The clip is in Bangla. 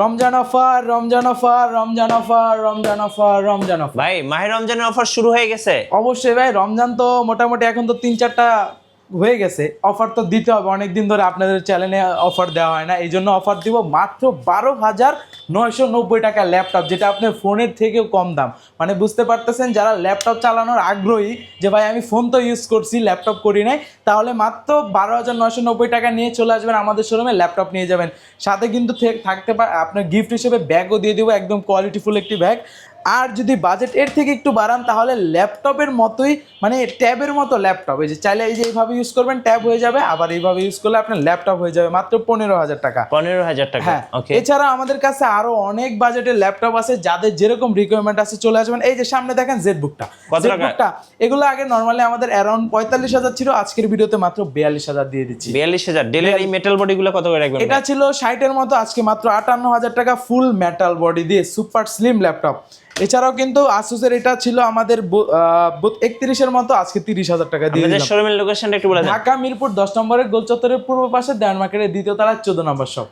Ramzan offer, Ramzan offer, Ramzan offer, Ramzan offer, Ramzan offer. ভাই মাহে রমজানের অফার শুরু হয়ে গেছে। অবশ্যই ভাই, রমজান তো মোটামুটি এখন তো 3-4টা হয়ে গেছে, অফার তো দিতে হবে। অনেকদিন ধরে আপনাদের চ্যানেলে অফার দেওয়া হয় না, এই জন্য অফার দিব মাত্র 12,990 টাকা ল্যাপটপ, যেটা আপনার ফোনের থেকেও কম দাম। মানে বুঝতে পারতেছেন, যারা ল্যাপটপ চালানোর আগ্রহী যে ভাই আমি ফোন তো ইউজ করছি ল্যাপটপ করি নাই, তাহলে মাত্র 12,990 টাকা নিয়ে চলে আসবেন আমাদের শোরুমে, ল্যাপটপ নিয়ে যাবেন। সাথে কিন্তু থাকতে পারে আপনার গিফট হিসেবে ব্যাগও দিয়ে দিব, একদম কোয়ালিটিফুল একটি ব্যাগ। আর যদি বাজেট এর থেকে একটু বাড়ান তাহলে ল্যাপটপের মতোই, মানে ট্যাবের মতো ল্যাপটপ, এই যে চাইলে এই যে এইভাবে ইউজ করবেন ট্যাব হয়ে যাবে, আবার এইভাবে ইউজ করলে আপনার ল্যাপটপ হয়ে যাবে মাত্র 15,000 টাকা। 15,000 টাকা। হ্যাঁ, ওকে। এছাড়া আমাদের কাছে আরো অনেক বাজেটের ল্যাপটপ আছে, যাদের যেরকম রিকোয়ারমেন্ট আছে চলে আসবেন। এই যে সামনে দেখেন জেটবুকটা, কত টাকা? জেটবুকটা এগুলো আগে নরমালি আমাদের অ্যারাউন্ড 45,000 ছিল, আজকের ভিডিওতে মাত্র 42,000 দিয়ে দিচ্ছি। 42,000। ডেলের এই মেটাল বডিগুলো কত করে রাখবেন? এটা ছিল 60-এর মতো, আজকে মাত্র 58,000 টাকা, ফুল মেটাল বডি দিয়ে সুপার স্লিম ল্যাপটপ। এছাড়াও কিন্তু আসুসের এটা ছিল আমাদের 31-এর মতো, আজকে 30,000 টাকা দিয়ে আমাদের দিলাম। শোরুমের লোকেশনটা একটু বলে দেন। ঢাকা মিরপুর 10 নম্বরের গোল চত্বরের পূর্ব পাশে, দেওয়ান মার্কেটের দ্বিতীয় তলায় 14 নম্বর শপ।